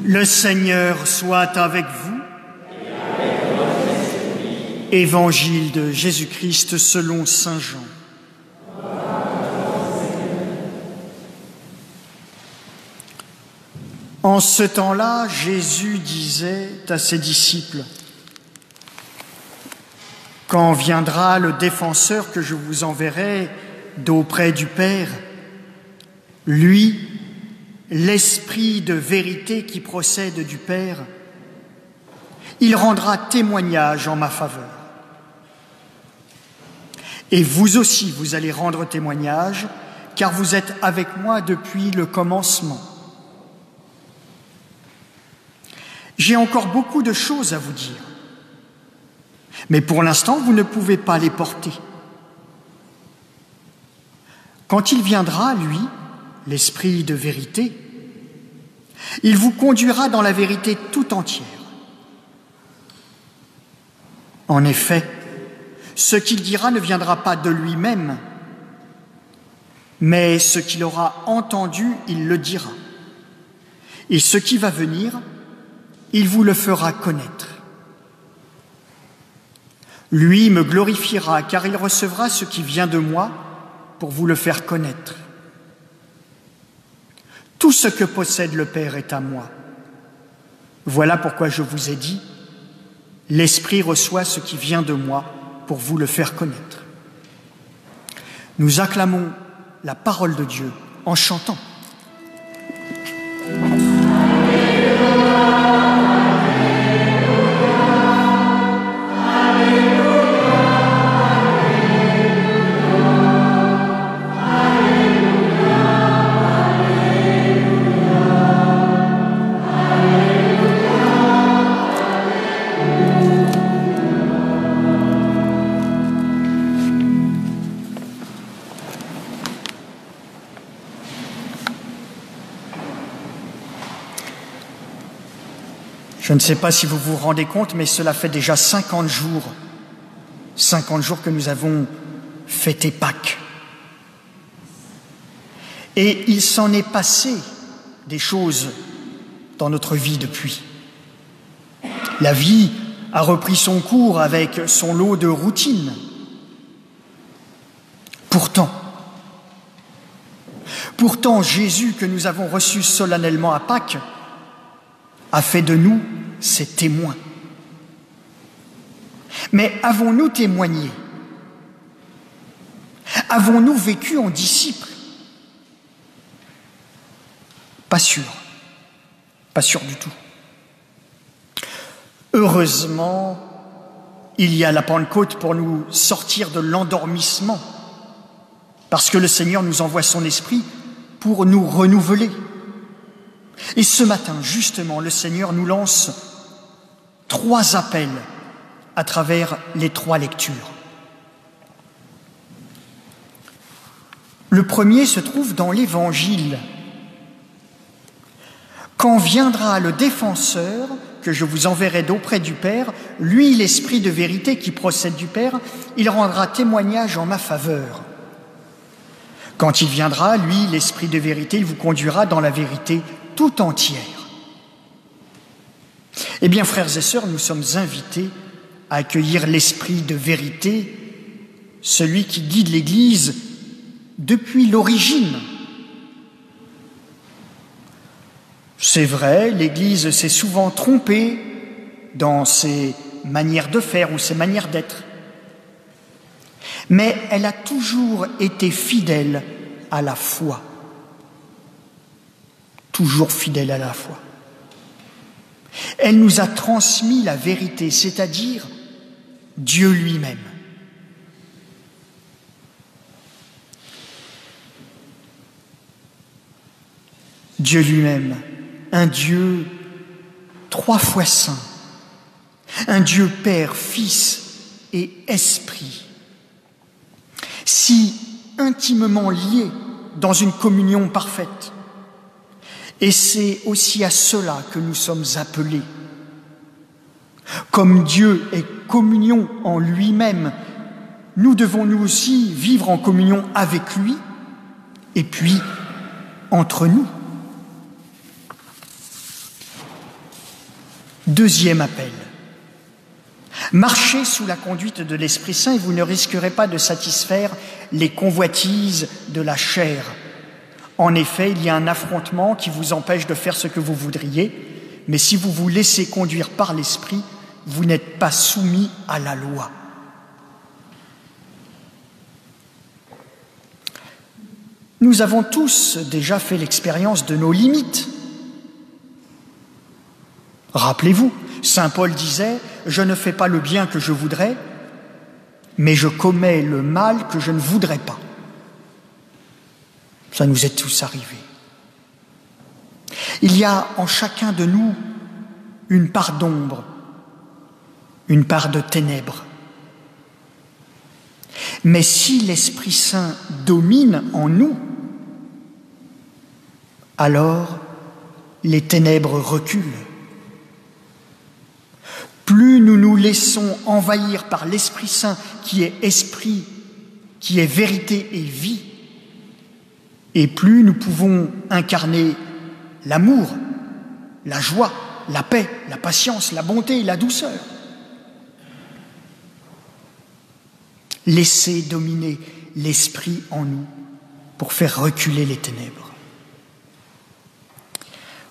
Le Seigneur soit avec vous. Évangile de Jésus-Christ selon saint Jean. En ce temps-là, Jésus disait à ses disciples : « Quand viendra le défenseur que je vous enverrai d'auprès du Père, lui, l'Esprit de vérité qui procède du Père, il rendra témoignage en ma faveur. Et vous aussi, vous allez rendre témoignage, car vous êtes avec moi depuis le commencement. J'ai encore beaucoup de choses à vous dire, mais pour l'instant, vous ne pouvez pas les porter. Quand il viendra, lui, l'Esprit de vérité, il vous conduira dans la vérité tout entière. En effet, ce qu'il dira ne viendra pas de lui-même, mais ce qu'il aura entendu, il le dira. Et ce qui va venir, il vous le fera connaître. Lui me glorifiera, car il recevra ce qui vient de moi pour vous le faire connaître. Tout ce que possède le Père est à moi. Voilà pourquoi je vous ai dit, l'Esprit reçoit ce qui vient de moi pour vous le faire connaître. » Nous acclamons la parole de Dieu en chantant. Je ne sais pas si vous vous rendez compte, mais cela fait déjà 50 jours que nous avons fêté Pâques. Et il s'en est passé des choses dans notre vie depuis. La vie a repris son cours avec son lot de routine. Pourtant, Jésus, que nous avons reçu solennellement à Pâques, a fait de nous ses témoins. Mais avons-nous témoigné? Avons-nous vécu en disciples? Pas sûr du tout. Heureusement, il y a la Pentecôte pour nous sortir de l'endormissement, parce que le Seigneur nous envoie son Esprit pour nous renouveler. Et ce matin, justement, le Seigneur nous lance 3 appels à travers les 3 lectures. Le premier se trouve dans l'Évangile. Quand viendra le défenseur que je vous enverrai d'auprès du Père, lui, l'Esprit de vérité qui procède du Père, il rendra témoignage en ma faveur. Quand il viendra, lui, l'Esprit de vérité, il vous conduira dans la vérité tout entière. Eh bien, frères et sœurs, nous sommes invités à accueillir l'Esprit de vérité, celui qui guide l'Église depuis l'origine. C'est vrai, l'Église s'est souvent trompée dans ses manières de faire ou ses manières d'être. Mais elle a toujours été fidèle à la foi. Toujours fidèle à la foi. Elle nous a transmis la vérité, c'est-à-dire Dieu lui-même. Dieu lui-même, un Dieu 3 fois saint, un Dieu Père, Fils et Esprit, si intimement liés dans une communion parfaite. Et c'est aussi à cela que nous sommes appelés. Comme Dieu est communion en lui-même, nous devons nous aussi vivre en communion avec lui et puis entre nous. Deuxième appel. Marchez sous la conduite de l'Esprit Saint et vous ne risquerez pas de satisfaire les convoitises de la chair. En effet, il y a un affrontement qui vous empêche de faire ce que vous voudriez, mais si vous vous laissez conduire par l'Esprit, vous n'êtes pas soumis à la loi. Nous avons tous déjà fait l'expérience de nos limites. Rappelez-vous, saint Paul disait « Je ne fais pas le bien que je voudrais, mais je commets le mal que je ne voudrais pas. » Ça nous est tous arrivé. Il y a en chacun de nous une part d'ombre, une part de ténèbres. Mais si l'Esprit Saint domine en nous, alors les ténèbres reculent. Plus nous nous laissons envahir par l'Esprit Saint qui est esprit, qui est vérité et vie, et plus nous pouvons incarner l'amour, la joie, la paix, la patience, la bonté et la douceur. Laissez dominer l'Esprit en nous pour faire reculer les ténèbres.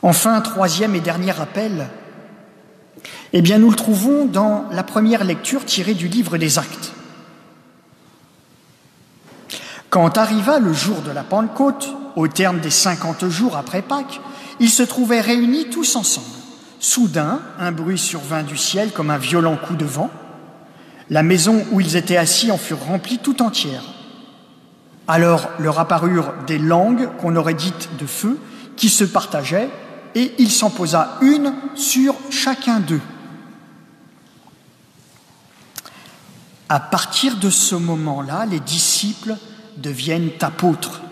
Enfin, troisième et dernier appel, eh bien, nous le trouvons dans la première lecture tirée du livre des Actes. Quand arriva le jour de la Pentecôte, au terme des 50 jours après Pâques, ils se trouvaient réunis tous ensemble. Soudain, un bruit survint du ciel comme un violent coup de vent. La maison où ils étaient assis en fut remplie tout entière. Alors leur apparurent des langues qu'on aurait dites de feu, qui se partageaient, et il s'en posa une sur chacun d'eux. À partir de ce moment-là, les disciples deviennent apôtres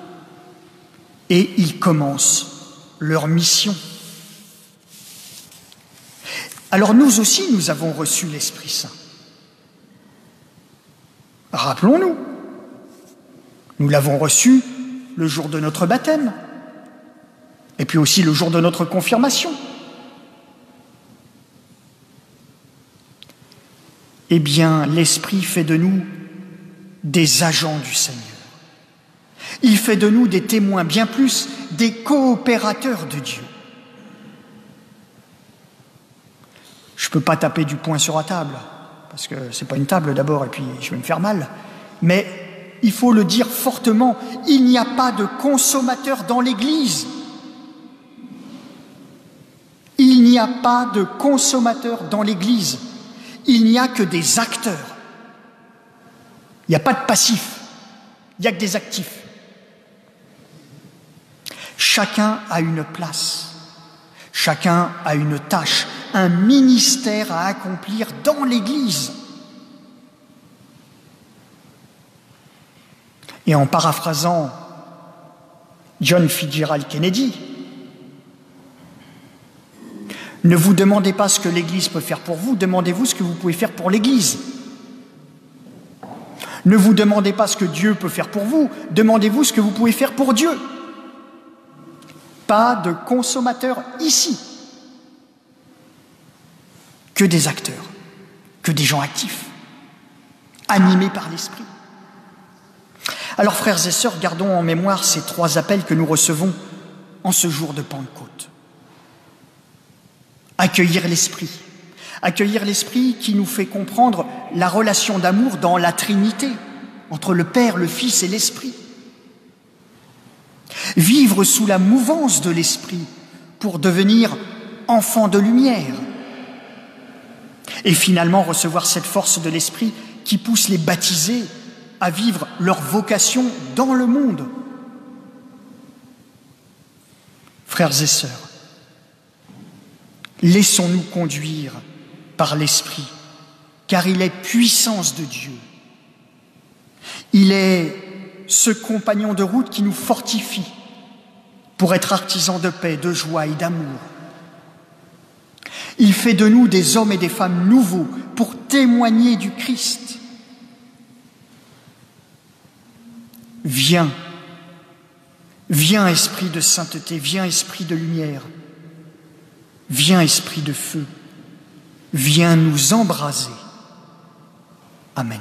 et ils commencent leur mission. Alors nous aussi, nous avons reçu l'Esprit Saint. Rappelons-nous, nous l'avons reçu le jour de notre baptême et puis aussi le jour de notre confirmation. Eh bien, l'Esprit fait de nous des agents du Seigneur. Il fait de nous des témoins, bien plus, des coopérateurs de Dieu. Je ne peux pas taper du poing sur la table, parce que ce n'est pas une table d'abord, et puis je vais me faire mal. Mais il faut le dire fortement, il n'y a pas de consommateur dans l'Église. Il n'y a pas de consommateur dans l'Église. Il n'y a que des acteurs. Il n'y a pas de passifs. Il n'y a que des actifs. Chacun a une place. Chacun a une tâche, un ministère à accomplir dans l'Église. Et en paraphrasant John Fitzgerald Kennedy, ne vous demandez pas ce que l'Église peut faire pour vous, demandez-vous ce que vous pouvez faire pour l'Église. Ne vous demandez pas ce que Dieu peut faire pour vous, demandez-vous ce que vous pouvez faire pour Dieu. Pas de consommateurs ici, que des acteurs, que des gens actifs, animés par l'Esprit. Alors, frères et sœurs, gardons en mémoire ces trois appels que nous recevons en ce jour de Pentecôte. Accueillir l'Esprit qui nous fait comprendre la relation d'amour dans la Trinité, entre le Père, le Fils et l'Esprit. Vivre sous la mouvance de l'Esprit pour devenir enfant de lumière. Et finalement recevoir cette force de l'Esprit qui pousse les baptisés à vivre leur vocation dans le monde. Frères et sœurs, laissons-nous conduire par l'Esprit, car il est puissance de Dieu. Il est ce compagnon de route qui nous fortifie pour être artisans de paix, de joie et d'amour. Il fait de nous des hommes et des femmes nouveaux pour témoigner du Christ. Viens, viens Esprit de sainteté, viens Esprit de lumière, viens Esprit de feu, vient nous embraser. Amen.